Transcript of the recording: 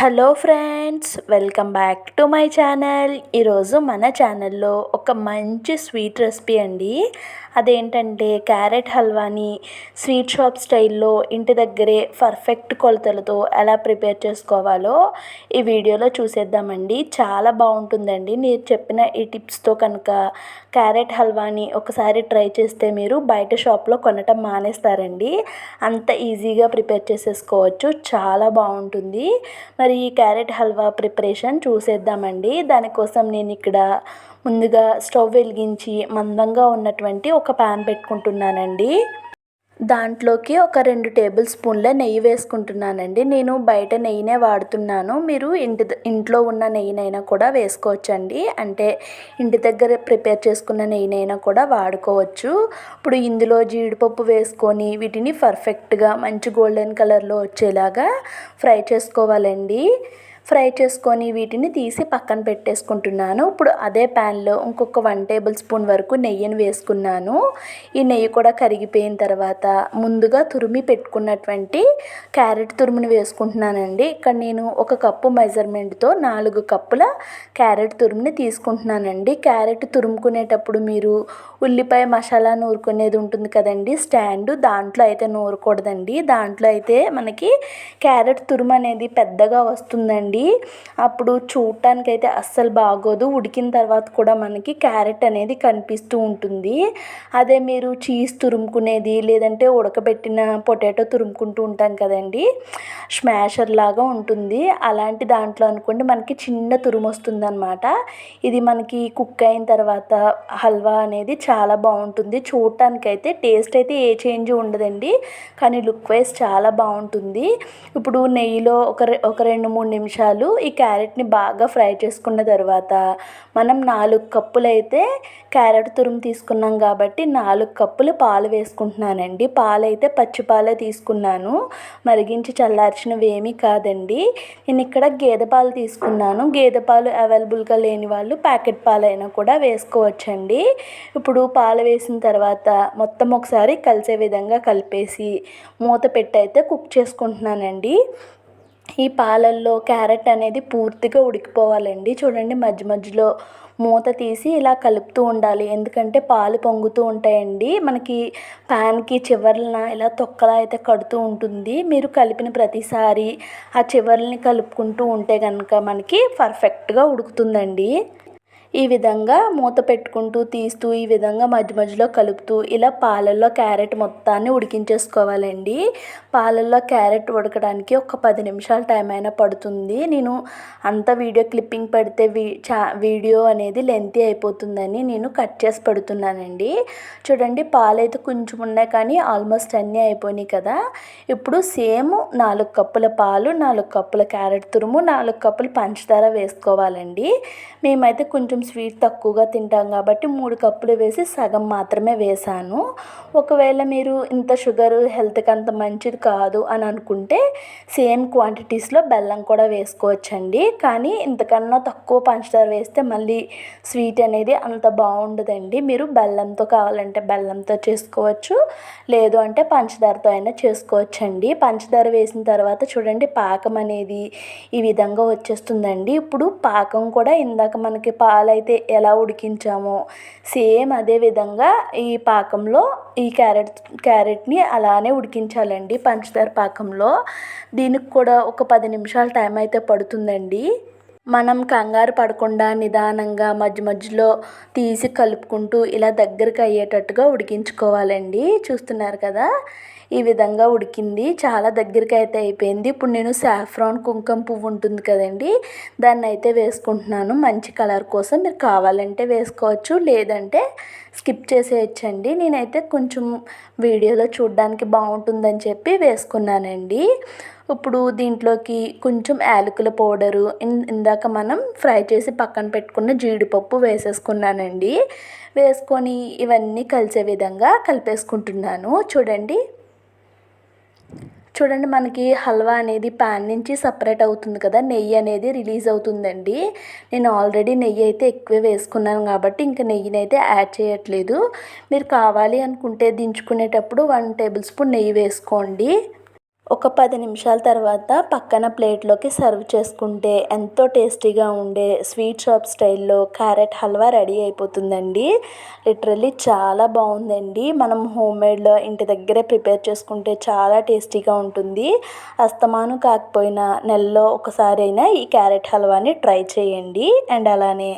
Hello friends, welcome back to my channel. ఈరోజు మన ఛానల్లో ఒక మంచి స్వీట్ రెసిపీ అండి. అదేంటంటే క్యారెట్ హల్వాని స్వీట్ షాప్ స్టైల్లో ఇంటి దగ్గరే పర్ఫెక్ట్ కొలతలతో ఎలా ప్రిపేర్ చేసుకోవాలో ఈ వీడియోలో చూసేద్దామండి. చాలా బాగుంటుందండి. నేను చెప్పిన ఈ టిప్స్తో కనుక క్యారెట్ హల్వాని ఒకసారి ట్రై చేస్తే మీరు బయట షాప్లో కొనటం మానేస్తారండి. అంత ఈజీగా ప్రిపేర్ చేసేసుకోవచ్చు. చాలా బాగుంటుంది. మరి ఈ క్యారెట్ హల్వా ప్రిపరేషన్ చూసేద్దామండి. దానికోసం నేను ఇక్కడ ముందుగా స్టవ్ వెలిగించి మందంగా ఉన్నటువంటి ఒక ప్యాన్ పెట్టుకుంటున్నానండి. దాంట్లోకి ఒక 2 టేబుల్ స్పూన్ల నెయ్యి వేసుకుంటున్నానండి. నేను బయట నెయ్యినే వాడుతున్నాను. మీరు ఇంట్లో ఉన్న నెయ్యినైనా కూడా వేసుకోవచ్చండి. అంటే ఇంటి దగ్గర ప్రిపేర్ చేసుకున్న నెయ్యినైనా కూడా వాడుకోవచ్చు. ఇప్పుడు ఇందులో జీడిపప్పు వేసుకొని వీటిని పర్ఫెక్ట్గా మంచి గోల్డెన్ కలర్లో వచ్చేలాగా ఫ్రై చేసుకోవాలండి. ఫ్రై చేసుకొని వీటిని తీసి పక్కన పెట్టేసుకుంటున్నాను. ఇప్పుడు అదే ప్యాన్లో ఇంకొక 1 టేబుల్ స్పూన్ వరకు నెయ్యిని వేసుకున్నాను. ఈ నెయ్యి కూడా కరిగిపోయిన తర్వాత ముందుగా తురిమి పెట్టుకున్నటువంటి క్యారెట్ తురుముని వేసుకుంటున్నానండి. ఇక్కడ నేను 1 కప్పు మెజర్మెంట్తో 4 కప్పుల క్యారెట్ తురుముని తీసుకుంటున్నానండి. క్యారెట్ తురుముకునేటప్పుడు మీరు ఉల్లిపాయ మసాలా నూరుకునేది ఉంటుంది కదండి, స్టాండ్, దాంట్లో అయితే నూరకూడదండి. దాంట్లో అయితే మనకి క్యారెట్ తురుము అనేది పెద్దగా వస్తుందండి. అప్పుడు చూడటానికి అయితే అస్సలు బాగోదు. ఉడికిన తర్వాత కూడా మనకి క్యారెట్ అనేది కనిపిస్తూ ఉంటుంది. అదే మీరు చీజ్ తురుముకునేది లేదంటే ఉడకబెట్టిన పొటాటో తురుముకుంటూ ఉంటాం కదండి, స్మాషర్ లాగా ఉంటుంది. అలాంటి దాంట్లో అనుకోండి మనకి చిన్న తురుము వస్తుంది అనమాట. ఇది మనకి కుక్ అయిన తర్వాత హల్వా అనేది చాలా బాగుంటుంది. చూడటానికి అయితే టేస్ట్ అయితే ఏ చేంజ్ ఉండదండి, కానీ లుక్ వైజ్ చాలా బాగుంటుంది. ఇప్పుడు నెయ్యిలో ఒక 2-3 నిమిషాలు ఈ క్యారెట్ని బాగా ఫ్రై చేసుకున్న తర్వాత మనం 4 కప్పులు అయితే క్యారెట్ తురుము తీసుకున్నాం కాబట్టి 4 కప్పులు పాలు వేసుకుంటున్నానండి. పాలు అయితే పచ్చి పాలే తీసుకున్నాను, మరిగించి చల్లార్చినవి ఏమీ కాదండి. నేను ఇక్కడ గేదె పాలు తీసుకున్నాను. గేదె పాలు అవైలబుల్గా లేని వాళ్ళు ప్యాకెట్ పాలైనా కూడా వేసుకోవచ్చండి. ఇప్పుడు పాలు వేసిన తర్వాత మొత్తం ఒకసారి కలిసే విధంగా కలిపేసి మూత పెట్టి అయితే కుక్ చేసుకుంటున్నానండి. ఈ పాలల్లో క్యారెట్ అనేది పూర్తిగా ఉడికిపోవాలండి. చూడండి, మధ్య మధ్యలో మూత తీసి ఇలా కలుపుతూ ఉండాలి. ఎందుకంటే పాలు పొంగుతూ ఉంటాయండి. మనకి ప్యాన్కి చివర్లన ఇలా తొక్కలా అయితే కడుతూ ఉంటుంది. మీరు కలిపిన ప్రతిసారి ఆ చివర్లని కలుపుకుంటూ ఉంటే కనుక మనకి పర్ఫెక్ట్గా ఉడుకుతుందండి. ఈ విధంగా మూత పెట్టుకుంటూ తీస్తూ ఈ విధంగా మధ్య మధ్యలో కలుపుతూ ఇలా పాలల్లో క్యారెట్ మొత్తాన్ని ఉడికించేసుకోవాలండి. పాలల్లో క్యారెట్ ఉడకడానికి ఒక 10 నిమిషాల టైం అయినా పడుతుంది. నేను అంత వీడియో క్లిప్పింగ్ పెడితే వీడియో అనేది లెంతీ అయిపోతుందని నేను కట్ చేసి పెడుతున్నానండి. చూడండి, పాలు అయితే కొంచెం ఉన్నాయి కానీ ఆల్మోస్ట్ అన్నీ అయిపోయినాయి కదా. ఇప్పుడు సేమ్ 4 కప్పుల పాలు, 4 కప్పుల క్యారెట్ తురుము, 4 కప్పులు పంచదార వేసుకోవాలండి. మేమైతే కొంచెం స్వీట్ తక్కువగా తింటాం కాబట్టి 3 కప్పులు వేసి సగం మాత్రమే వేసాను. ఒకవేళ మీరు ఇంత షుగర్ హెల్త్కి అంత మంచిది కాదు అని అనుకుంటే సేమ్ క్వాంటిటీస్లో బెల్లం కూడా వేసుకోవచ్చండి. కానీ ఇంతకన్నా తక్కువ పంచదార వేస్తే మళ్ళీ స్వీట్ అనేది అంత బాగుండదండి. మీరు బెల్లంతో కావాలంటే బెల్లంతో చేసుకోవచ్చు, లేదు అంటే పంచదారతో అయినా చేసుకోవచ్చండి. పంచదార వేసిన తర్వాత చూడండి, పాకం అనేది ఈ విధంగా వచ్చేస్తుందండి. ఇప్పుడు పాకం కూడా ఇందాక మనకి పాలైతే ఎలా ఉడికించామో సేమ్ అదే విధంగా ఈ పాకంలో ఈ క్యారెట్ని అలానే ఉడికించాలండి పంచదార పాకంలో. దీనికి కూడా ఒక 10 నిమిషాల టైం అయితే పడుతుందండి. మనం కంగారు పడకుండా నిదానంగా మధ్య మధ్యలో తీసి కలుపుకుంటూ ఇలా దగ్గరికి అయ్యేటట్టుగా ఉడికించుకోవాలండి. చూస్తున్నారు కదా, ఈ విధంగా ఉడికింది. చాలా దగ్గరికి అయితే అయిపోయింది. ఇప్పుడు నేను సాఫ్రాన్ కుంకుమ పువ్వు ఉంటుంది కదండి, దాన్ని అయితే వేసుకుంటున్నాను. మంచి కలర్ కోసం మీరు కావాలంటే వేసుకోవచ్చు, లేదంటే స్కిప్ చేసేయచ్చండి. నేనైతే కొంచెం వీడియోలో చూడడానికి బాగుంటుందని చెప్పి వేసుకున్నానండి. ఇప్పుడు దీంట్లోకి కొంచెం యాలకుల పౌడరు, ఇందాక మనం ఫ్రై చేసి పక్కన పెట్టుకున్న జీడిపప్పు వేసేసుకున్నానండి. వేసుకొని ఇవన్నీ కలిసే విధంగా కలిపేసుకుంటున్నాను. చూడండి, మనకి హల్వా అనేది ప్యాన్ నుంచి సపరేట్ అవుతుంది కదా, నెయ్యి అనేది రిలీజ్ అవుతుందండి. నేను ఆల్రెడీ నెయ్యి అయితే ఎక్కువే వేసుకున్నాను కాబట్టి ఇంకా నెయ్యిని అయితే యాడ్ చేయట్లేదు. మీరు కావాలి అనుకుంటే దించుకునేటప్పుడు 1 టేబుల్ స్పూన్ నెయ్యి వేసుకోండి. ఒక 10 నిమిషాల తర్వాత పక్కన ప్లేట్లోకి సర్వ్ చేసుకుంటే ఎంతో టేస్టీగా ఉండే స్వీట్ షాప్ స్టైల్లో క్యారెట్ హల్వా రెడీ అయిపోతుందండి. లిటరల్లీ చాలా బాగుందండి. మనం హోమ్మేడ్లో ఇంటి దగ్గరే ప్రిపేర్ చేసుకుంటే చాలా టేస్టీగా ఉంటుంది. అస్తమానం కాకపోయినా నెలలో ఒకసారైనా ఈ క్యారెట్ హల్వాని ట్రై చేయండి. అండ్ అలానే